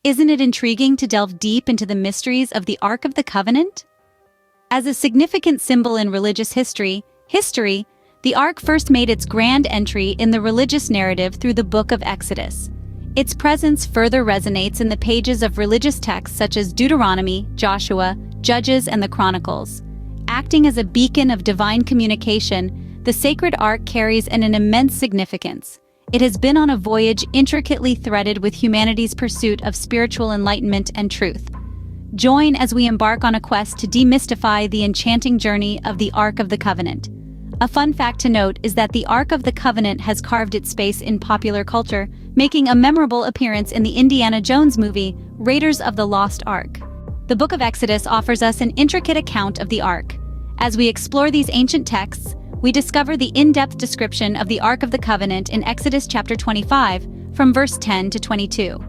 Isn't it intriguing to delve deep into the mysteries of the Ark of the Covenant? As a significant symbol in religious history, the Ark first made its grand entry in the religious narrative through the book of Exodus. Its presence further resonates in the pages of religious texts such as Deuteronomy, Joshua, Judges, and the Chronicles. Acting as a beacon of divine communication, the sacred Ark carries an immense significance. It has been on a voyage intricately threaded with humanity's pursuit of spiritual enlightenment and truth. Join as we embark on a quest to demystify the enchanting journey of the Ark of the Covenant. A fun fact to note is that the Ark of the Covenant has carved its space in popular culture, making a memorable appearance in the Indiana Jones movie, Raiders of the Lost Ark. The book of Exodus offers us an intricate account of the Ark. As we explore these ancient texts, we discover the in-depth description of the Ark of the Covenant in Exodus chapter 25, from verse 10 to 22.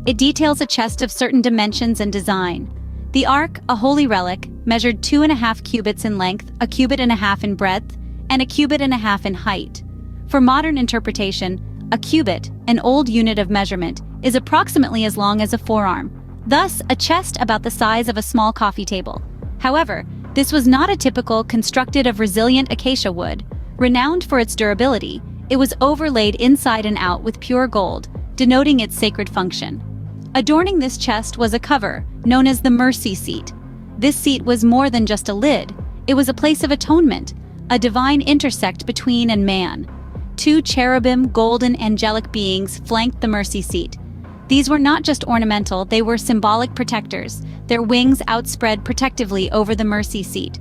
It details a chest of certain dimensions and design. The Ark, a holy relic, measured 2.5 cubits in length, a cubit and a half in breadth, and a cubit and a half in height. For modern interpretation, a cubit, an old unit of measurement, is approximately as long as a forearm, thus a chest about the size of a small coffee table. However, this was not a typical constructed of resilient acacia wood. Renowned for its durability, it was overlaid inside and out with pure gold, denoting its sacred function. Adorning this chest was a cover, known as the mercy seat. This seat was more than just a lid. It was a place of atonement, a divine intersect between and man. 2 cherubim, golden angelic beings flanked the mercy seat. These were not just ornamental, they were symbolic protectors, their wings outspread protectively over the mercy seat.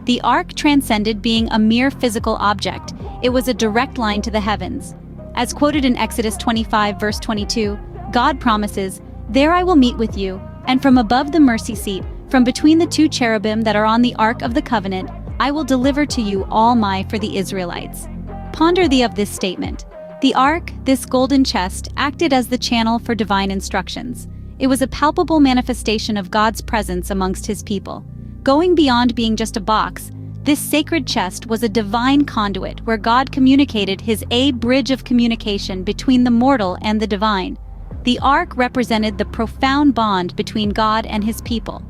The Ark transcended being a mere physical object. It was a direct line to the heavens. As quoted in Exodus 25 verse 22, God promises, "There I will meet with you, and from above the mercy seat, from between the 2 cherubim that are on the Ark of the Covenant, I will deliver to you all my for the Israelites." Ponder thee of this statement. The Ark, this golden chest, acted as the channel for divine instructions. It was a palpable manifestation of God's presence amongst his people. Going beyond being just a box, this sacred chest was a divine conduit where God communicated his bridge of communication between the mortal and the divine. The Ark represented the profound bond between God and his people,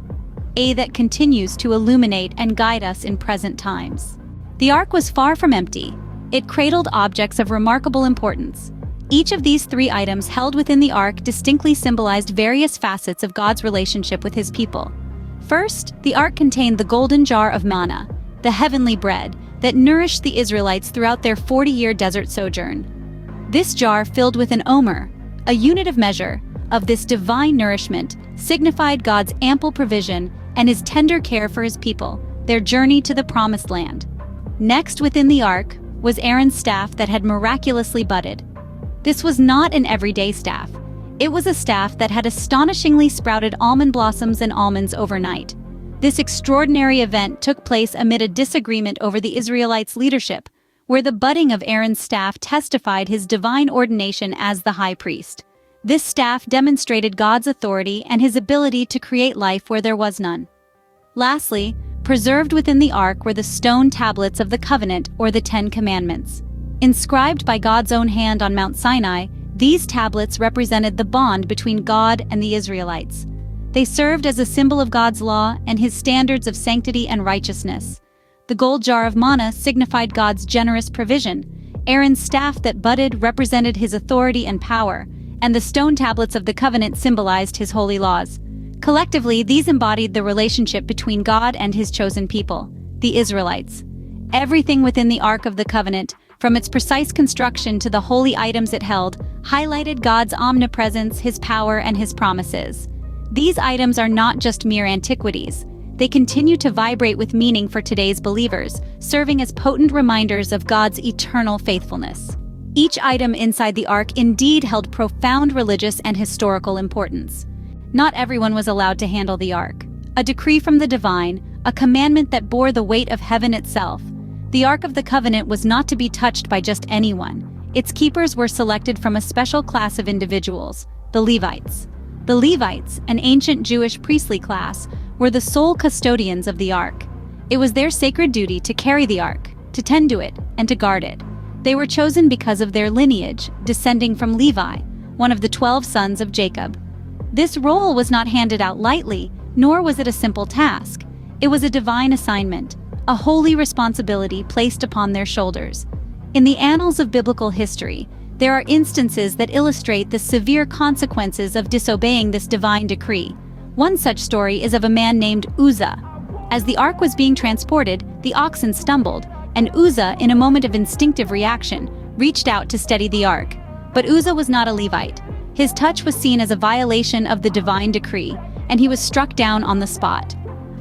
that continues to illuminate and guide us in present times. The Ark was far from empty. It cradled objects of remarkable importance. Each of these 3 items held within the Ark distinctly symbolized various facets of God's relationship with his people. First, the Ark contained the golden jar of manna, the heavenly bread that nourished the Israelites throughout their 40-year desert sojourn. This jar, filled with an omer, a unit of measure, of this divine nourishment, signified God's ample provision and his tender care for his people, their journey to the promised land. Next within the Ark was Aaron's staff that had miraculously budded. This was not an everyday staff. It was a staff that had astonishingly sprouted almond blossoms and almonds overnight. This extraordinary event took place amid a disagreement over the Israelites' leadership, where the budding of Aaron's staff testified his divine ordination as the high priest. This staff demonstrated God's authority and his ability to create life where there was none. Lastly, preserved within the Ark were the stone tablets of the covenant, or the 10 Commandments. Inscribed by God's own hand on Mount Sinai, these tablets represented the bond between God and the Israelites. They served as a symbol of God's law and his standards of sanctity and righteousness. The gold jar of manna signified God's generous provision. Aaron's staff that budded represented his authority and power, and the stone tablets of the covenant symbolized his holy laws. Collectively, these embodied the relationship between God and his chosen people, the Israelites. Everything within the Ark of the Covenant, from its precise construction to the holy items it held, highlighted God's omnipresence, his power, and his promises. These items are not just mere antiquities. They continue to vibrate with meaning for today's believers, serving as potent reminders of God's eternal faithfulness. Each item inside the Ark indeed held profound religious and historical importance. Not everyone was allowed to handle the Ark. A decree from the divine, a commandment that bore the weight of heaven itself. The Ark of the Covenant was not to be touched by just anyone. Its keepers were selected from a special class of individuals, the Levites. The Levites, an ancient Jewish priestly class, were the sole custodians of the Ark. It was their sacred duty to carry the Ark, to tend to it, and to guard it. They were chosen because of their lineage, descending from Levi, one of the 12 sons of Jacob. This role was not handed out lightly, nor was it a simple task. It was a divine assignment, a holy responsibility placed upon their shoulders. In the annals of biblical history, there are instances that illustrate the severe consequences of disobeying this divine decree. One such story is of a man named Uzzah. As the ark was being transported, the oxen stumbled, and Uzzah, in a moment of instinctive reaction, reached out to steady the ark. But Uzzah was not a Levite. His touch was seen as a violation of the divine decree, and he was struck down on the spot.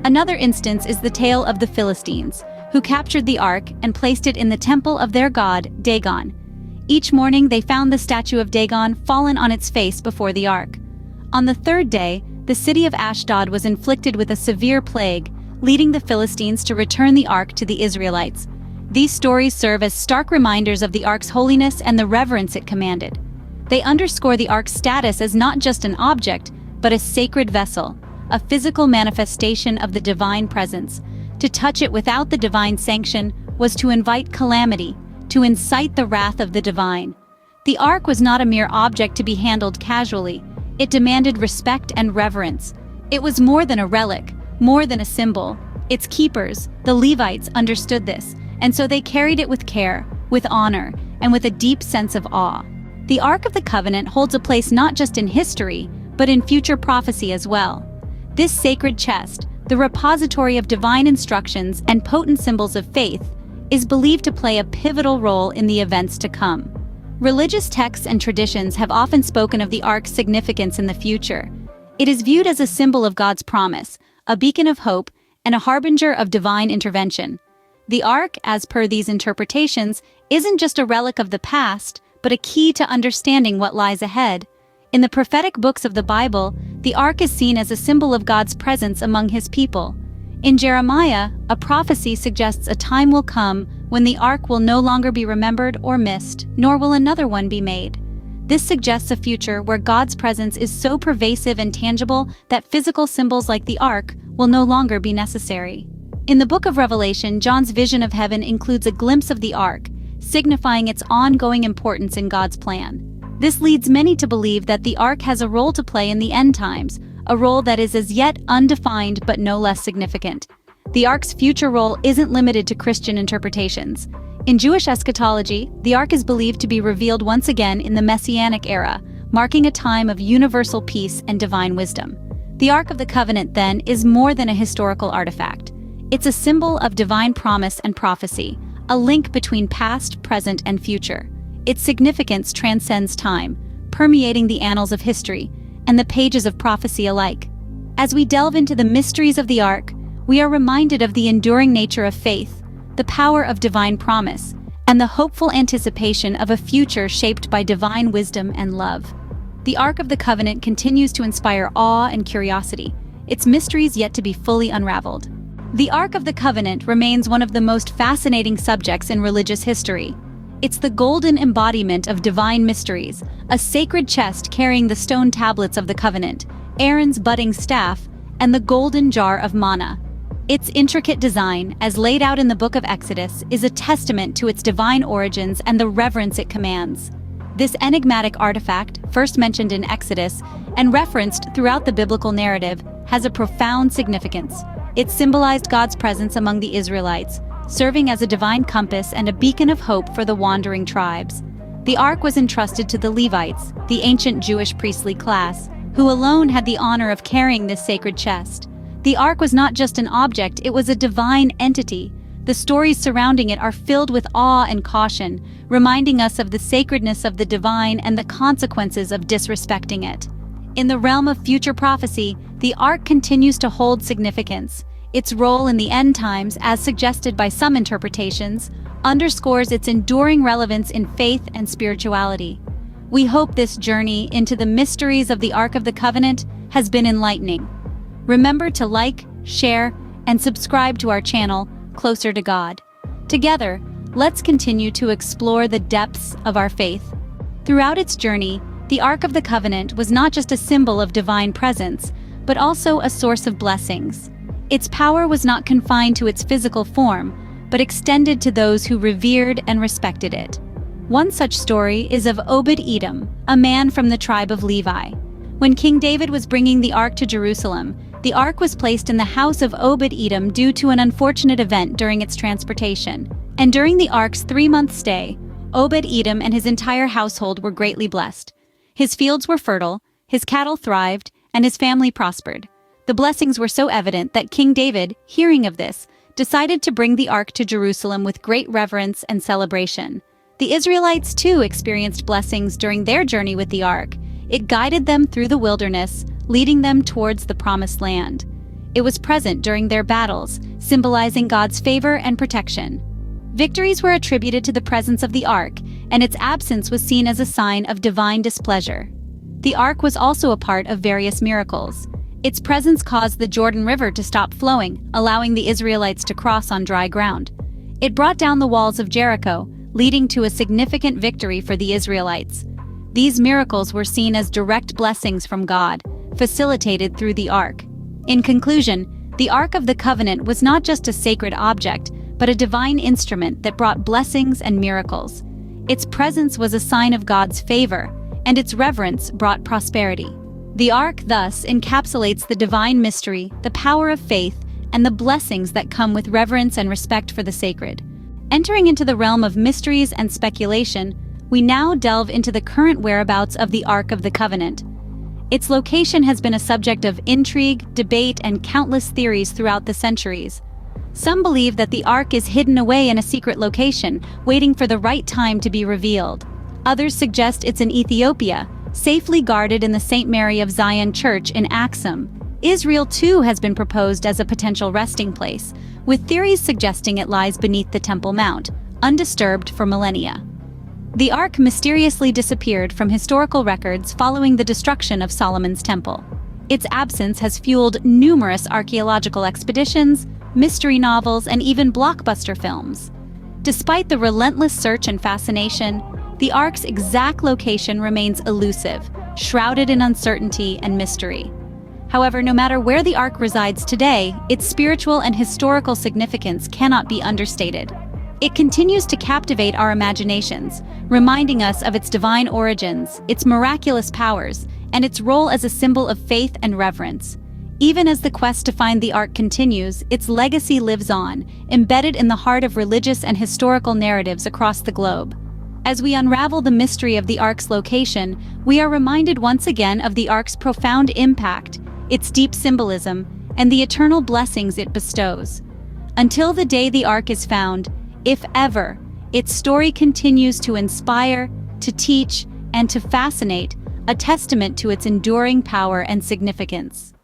Another instance is the tale of the Philistines, who captured the ark and placed it in the temple of their god, Dagon. Each morning they found the statue of Dagon fallen on its face before the ark. On the third day, the city of Ashdod was inflicted with a severe plague, leading the Philistines to return the ark to the Israelites. These stories serve as stark reminders of the ark's holiness and the reverence it commanded. They underscore the ark's status as not just an object, but a sacred vessel, a physical manifestation of the divine presence. To touch it without the divine sanction was to invite calamity, to incite the wrath of the divine. The ark was not a mere object to be handled casually. It demanded respect and reverence. It was more than a relic, more than a symbol. Its keepers, the Levites, understood this, and so they carried it with care, with honor, and with a deep sense of awe. The Ark of the Covenant holds a place not just in history, but in future prophecy as well. This sacred chest, the repository of divine instructions and potent symbols of faith, is believed to play a pivotal role in the events to come. Religious texts and traditions have often spoken of the Ark's significance in the future. It is viewed as a symbol of God's promise, a beacon of hope, and a harbinger of divine intervention. The Ark, as per these interpretations, isn't just a relic of the past, but a key to understanding what lies ahead. In the prophetic books of the Bible, the Ark is seen as a symbol of God's presence among His people. In Jeremiah, a prophecy suggests a time will come when the Ark will no longer be remembered or missed, nor will another one be made. This suggests a future where God's presence is so pervasive and tangible that physical symbols like the Ark will no longer be necessary. In the book of Revelation, John's vision of heaven includes a glimpse of the Ark, signifying its ongoing importance in God's plan. This leads many to believe that the Ark has a role to play in the end times, a role that is as yet undefined but no less significant. The Ark's future role isn't limited to Christian interpretations. In Jewish eschatology, the Ark is believed to be revealed once again in the Messianic era, marking a time of universal peace and divine wisdom. The Ark of the Covenant, then, is more than a historical artifact. It's a symbol of divine promise and prophecy, a link between past, present, and future. Its significance transcends time, permeating the annals of history and the pages of prophecy alike. As we delve into the mysteries of the Ark, we are reminded of the enduring nature of faith, the power of divine promise, and the hopeful anticipation of a future shaped by divine wisdom and love. The Ark of the Covenant continues to inspire awe and curiosity, its mysteries yet to be fully unraveled. The Ark of the Covenant remains one of the most fascinating subjects in religious history. It's the golden embodiment of divine mysteries, a sacred chest carrying the stone tablets of the covenant, Aaron's budding staff, and the golden jar of manna. Its intricate design, as laid out in the book of Exodus, is a testament to its divine origins and the reverence it commands. This enigmatic artifact, first mentioned in Exodus and referenced throughout the biblical narrative, has a profound significance. It symbolized God's presence among the Israelites, serving as a divine compass and a beacon of hope for the wandering tribes. The Ark was entrusted to the Levites, the ancient Jewish priestly class, who alone had the honor of carrying this sacred chest. The Ark was not just an object, it was a divine entity. The stories surrounding it are filled with awe and caution, reminding us of the sacredness of the divine and the consequences of disrespecting it. In the realm of future prophecy, the Ark continues to hold significance. Its role in the end times, as suggested by some interpretations, underscores its enduring relevance in faith and spirituality. We hope this journey into the mysteries of the Ark of the Covenant has been enlightening. Remember to like, share, and subscribe to our channel, Closer to God. Together, let's continue to explore the depths of our faith. Throughout its journey, the Ark of the Covenant was not just a symbol of divine presence, but also a source of blessings. Its power was not confined to its physical form, but extended to those who revered and respected it. One such story is of Obed-Edom, a man from the tribe of Levi. When King David was bringing the ark to Jerusalem, the ark was placed in the house of Obed-Edom due to an unfortunate event during its transportation. And during the ark's 3-month stay, Obed-Edom and his entire household were greatly blessed. His fields were fertile, his cattle thrived, and his family prospered. The blessings were so evident that King David, hearing of this, decided to bring the ark to Jerusalem with great reverence and celebration. The Israelites too experienced blessings during their journey with the ark. It guided them through the wilderness, leading them towards the promised land. It was present during their battles, symbolizing God's favor and protection. Victories were attributed to the presence of the ark, and its absence was seen as a sign of divine displeasure. The ark was also a part of various miracles. Its presence caused the Jordan River to stop flowing, allowing the Israelites to cross on dry ground. It brought down the walls of Jericho, leading to a significant victory for the Israelites. These miracles were seen as direct blessings from God, facilitated through the ark. In conclusion, the Ark of the Covenant was not just a sacred object, but a divine instrument that brought blessings and miracles. Its presence was a sign of God's favor, and its reverence brought prosperity. The ark thus encapsulates the divine mystery, the power of faith, and the blessings that come with reverence and respect for the sacred. Entering into the realm of mysteries and speculation, we now delve into the current whereabouts of the Ark of the Covenant. Its location has been a subject of intrigue, debate, and countless theories throughout the centuries. Some believe that the Ark is hidden away in a secret location, waiting for the right time to be revealed. Others suggest it's in Ethiopia, safely guarded in the St. Mary of Zion Church in Axum. Israel too has been proposed as a potential resting place, with theories suggesting it lies beneath the Temple Mount, undisturbed for millennia. The ark mysteriously disappeared from historical records following the destruction of Solomon's temple. Its absence has fueled numerous archaeological expeditions, mystery novels, and even blockbuster films. Despite the relentless search and fascination, the ark's exact location remains elusive, shrouded in uncertainty and mystery. However, no matter where the ark resides today, its spiritual and historical significance cannot be understated. It continues to captivate our imaginations, reminding us of its divine origins, its miraculous powers, and its role as a symbol of faith and reverence. Even as the quest to find the ark continues, its legacy lives on, embedded in the heart of religious and historical narratives across the globe. As we unravel the mystery of the ark's location, we are reminded once again of the ark's profound impact, its deep symbolism, and the eternal blessings it bestows. Until the day the ark is found, if ever, its story continues to inspire, to teach, and to fascinate, a testament to its enduring power and significance.